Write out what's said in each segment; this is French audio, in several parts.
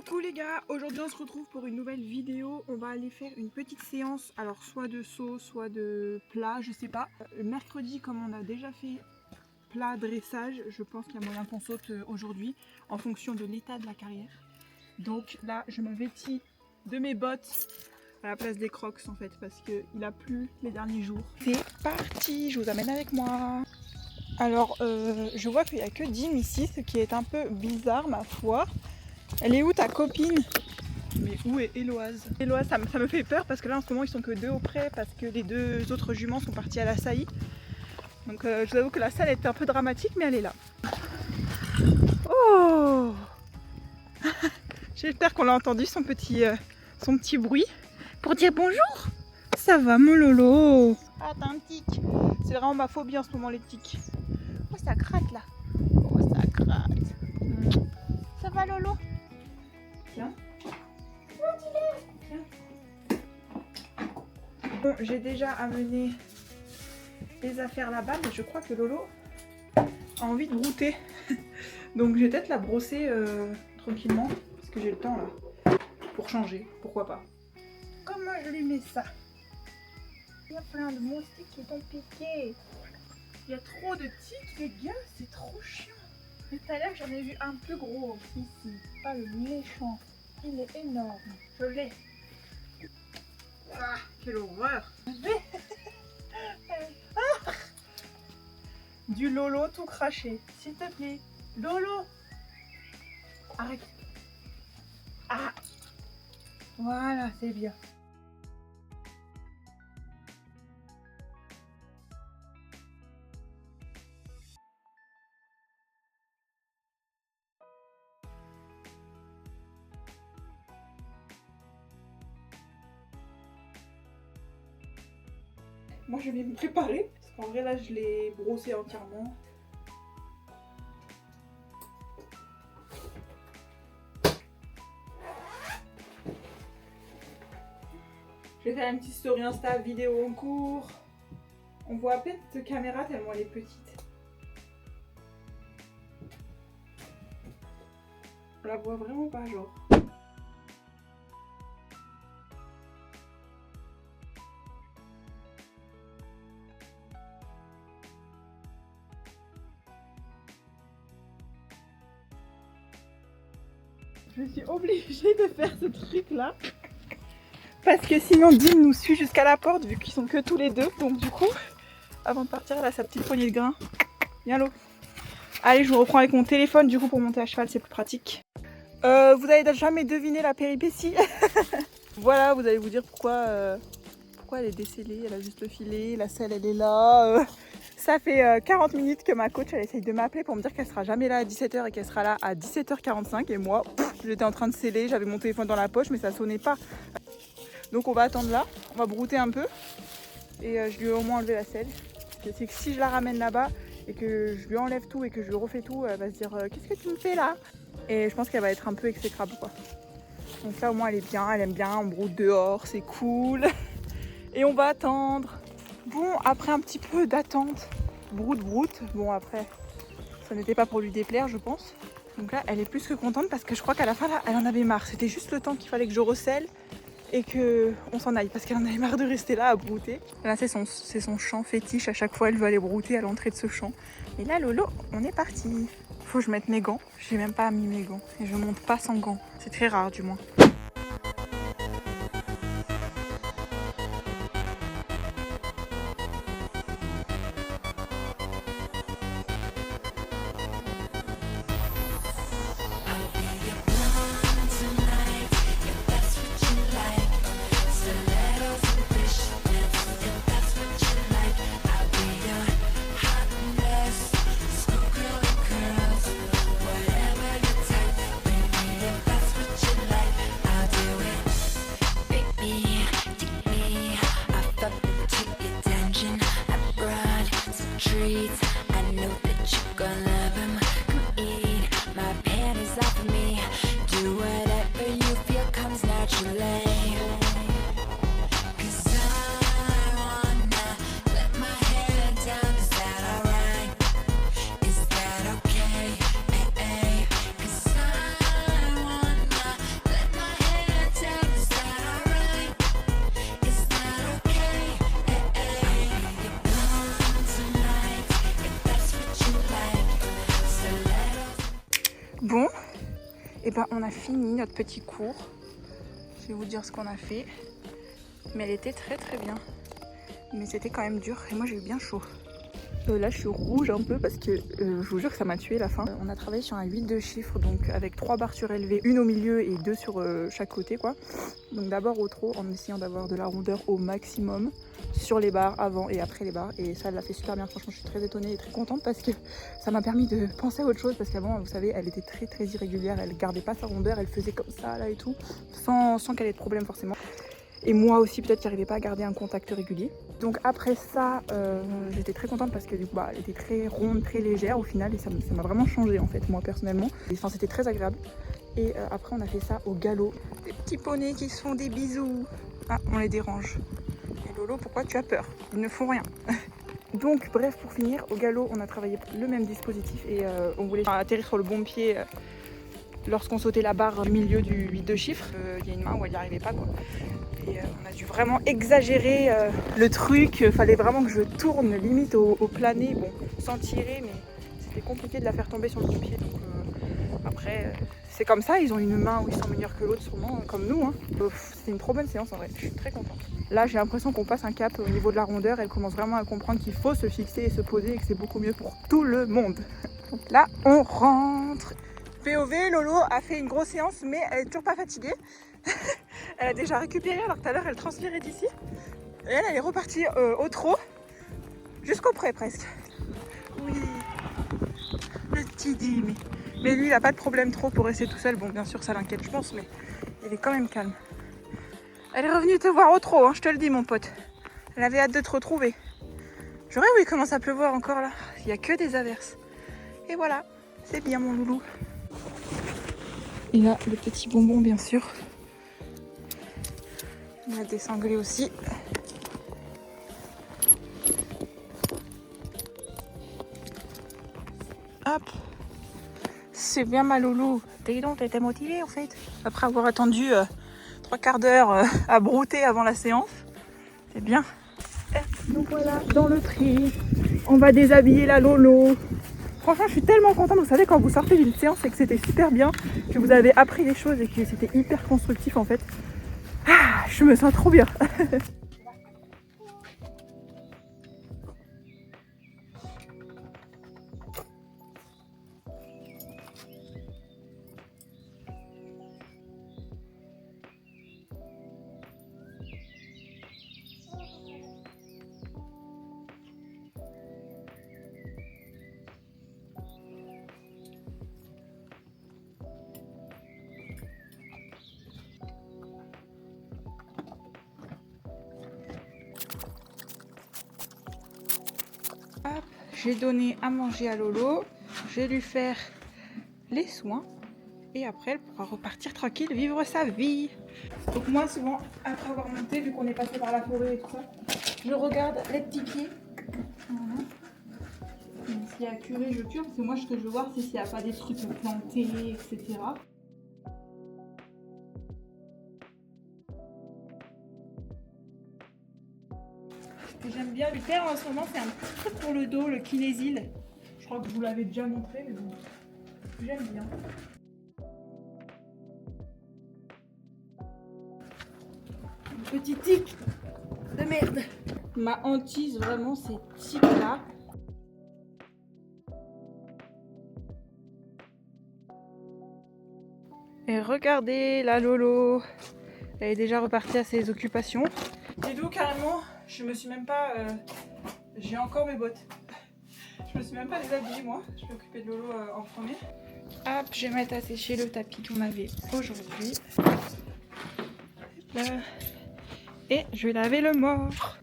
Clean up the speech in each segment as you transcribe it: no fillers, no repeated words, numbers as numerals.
Coucou les gars, aujourd'hui on se retrouve pour une nouvelle vidéo. On va aller faire une petite séance, alors soit de saut, soit de plat, je sais pas. Mercredi, comme on a déjà fait plat dressage, je pense qu'il y a moyen qu'on saute aujourd'hui en fonction de l'état de la carrière. Donc là je me vêtis de mes bottes à la place des crocs en fait, parce qu'il a plu les derniers jours. C'est parti, je vous amène avec moi. Alors je vois qu'il n'y a que Dim ici, ce qui est un peu bizarre ma foi. Elle est où ta copine? Mais où est Héloise? Héloise, ça me fait peur parce que là en ce moment ils sont que deux auprès parce que les deux autres juments sont partis à la saillie. Donc je vous avoue que la salle est un peu dramatique, mais elle est là. Oh j'espère qu'on a entendu son petit bruit pour dire bonjour. Ça va mon Lolo? Ah t'as un tic. C'est vraiment ma phobie en ce moment les tics. Oh ça gratte là. Oh ça gratte. Ça va Lolo? Tiens. Bon, j'ai déjà amené les affaires là-bas, mais je crois que Lolo a envie de brouter. Donc je vais peut-être la brosser tranquillement, parce que j'ai le temps là, pour changer, pourquoi pas. Comment je lui mets ça? Il y a plein de moustiques qui t'ont piqué. Il y a trop de tiques les gars, c'est trop chiant. Mais tout à l'heure j'en ai vu un plus gros ici, pas le méchant. Il est énorme. Je l'ai. Ah, quelle horreur. Ah, du Lolo tout craché. S'il te plaît. Lolo. Arrête. Ah. Voilà, c'est bien. Moi je vais me préparer, parce qu'en vrai là je l'ai brossé entièrement. Je vais faire une petite story Insta, vidéo en cours. On voit à peine cette caméra tellement elle est petite. On la voit vraiment pas genre. Je suis obligée de faire ce truc là parce que sinon Dim nous suit jusqu'à la porte vu qu'ils sont que tous les deux. Donc du coup, avant de partir, elle a sa petite poignée de grain. Viens l'eau. Allez, je vous reprends avec mon téléphone du coup pour monter à cheval, c'est plus pratique. Vous avez jamais deviné la péripétie. Voilà, vous allez vous dire pourquoi elle est décellée, elle a juste le filet, la selle elle est là. Ça fait 40 minutes que ma coach elle essaye de m'appeler pour me dire qu'elle sera jamais là à 17 h et qu'elle sera là à 17 h 45 et moi j'étais en train de sceller, j'avais mon téléphone dans la poche mais ça sonnait pas. Donc on va attendre là, on va brouter un peu et je lui ai au moins enlevé la selle. C'est que si je la ramène là-bas et que je lui enlève tout et que je lui refais tout, elle va se dire qu'est-ce que tu me fais là? Et je pense qu'elle va être un peu exécrable quoi. Donc là au moins elle est bien, elle aime bien, on broute dehors, c'est cool. Et on va attendre. Bon, après un petit peu d'attente, broute. Bon après, ça n'était pas pour lui déplaire je pense. Donc là, elle est plus que contente parce que je crois qu'à la fin là, elle en avait marre. C'était juste le temps qu'il fallait que je recèle et qu'on s'en aille parce qu'elle en avait marre de rester là à brouter. Là, c'est son champ fétiche. À chaque fois, elle veut aller brouter à l'entrée de ce champ. Et là, Lolo, on est parti. Faut que je mette mes gants. J'ai même pas mis mes gants et je monte pas sans gants. C'est très rare du moins. Bon, et ben on a fini notre petit cours. Je vais vous dire ce qu'on a fait. Mais elle était très très bien. Mais c'était quand même dur et moi j'ai eu bien chaud. Là je suis rouge un peu parce que je vous jure que ça m'a tué la fin. On a travaillé sur un 8 de chiffres, donc avec 3 barres surélevées, une au milieu et 2 sur chaque côté quoi. Donc d'abord au trot en essayant d'avoir de la rondeur au maximum sur les barres avant et après les barres, et ça elle l'a fait super bien. Franchement je suis très étonnée et très contente parce que ça m'a permis de penser à autre chose, parce qu'avant vous savez elle était très très irrégulière, elle gardait pas sa rondeur, elle faisait comme ça là et tout sans qu'elle ait de problème forcément. Et moi aussi peut-être j'arrivais pas à garder un contact régulier. Donc après ça, j'étais très contente parce que du coup elle était très ronde, très légère au final, et ça m'a vraiment changé en fait moi personnellement. Enfin c'était très agréable. Et après on a fait ça au galop. Des petits poneys qui se font des bisous. Ah, on les dérange. Et Lolo, pourquoi tu as peur? Ils ne font rien. Donc bref, pour finir, au galop on a travaillé le même dispositif et on voulait atterrir sur le bon pied. Lorsqu'on sautait la barre au milieu du 8 de chiffres, il y a une main où elle n'y arrivait pas quoi. Et on a dû vraiment exagérer le truc, fallait vraiment que je tourne limite au plané, bon, sans tirer, mais c'était compliqué de la faire tomber sur le pied. Donc après, c'est comme ça, ils ont une main où ils sont meilleurs que l'autre sûrement, comme nous. Hein. C'était une trop bonne séance en vrai, je suis très contente. Là j'ai l'impression qu'on passe un cap au niveau de la rondeur, elle commence vraiment à comprendre qu'il faut se fixer et se poser et que c'est beaucoup mieux pour tout le monde. Donc là on rentre. POV, Lolo a fait une grosse séance mais elle est toujours pas fatiguée. Elle a déjà récupéré alors que tout à l'heure elle transpirait d'ici. Et elle est repartie au trot jusqu'au près presque. Oui, le petit Dim. Mais lui il a pas de problème trop pour rester tout seul. Bon bien sûr ça l'inquiète je pense, mais il est quand même calme. Elle est revenue te voir au trot, hein, je te le dis mon pote. Elle avait hâte de te retrouver. J'aurais oui, il commence à pleuvoir encore là. Il n'y a que des averses. Et voilà, c'est bien mon loulou. Et là, le petit bonbon, bien sûr. On a des sanglés aussi. Hop. C'est bien ma loulou. T'es donc, t'étais motivée en fait. Après avoir attendu 3 quarts d'heure à brouter avant la séance. C'est bien. Donc voilà, dans le tri, on va déshabiller la Lolo. Franchement, je suis tellement contente. Vous savez, quand vous sortez d'une séance et que c'était super bien, que vous avez appris des choses et que c'était hyper constructif en fait. Ah, je me sens trop bien. Hop, j'ai donné à manger à Lolo, je vais lui faire les soins et après elle pourra repartir tranquille, vivre sa vie. Donc moi souvent, après avoir monté, vu qu'on est passé par la forêt et tout ça, je regarde les petits pieds. Voilà. S'il y a curé, je cure, parce que moi ce que je veux voir c'est s'il n'y a pas des trucs plantés, etc. Ce que j'aime bien lui faire en ce moment, c'est un petit truc pour le dos, le kinésil. Je crois que je vous l'avais déjà montré, mais bon, j'aime bien. Un petit tic de merde. Ma hantise vraiment, ces tics là. Et regardez la Lolo, elle est déjà repartie à ses occupations. Et donc carrément, je me suis même pas... j'ai encore mes bottes. Je me suis même pas déshabillée moi, je vais m'occuper de Lolo en premier. Hop, je vais mettre à sécher le tapis qu'on avait aujourd'hui. Et je vais laver le mort.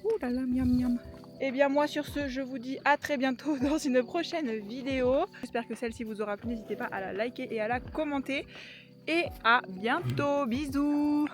Ouh là là, miam miam. Et bien moi sur ce, je vous dis à très bientôt dans une prochaine vidéo. J'espère que celle-ci vous aura plu, n'hésitez pas à la liker et à la commenter. Et à bientôt, bisous.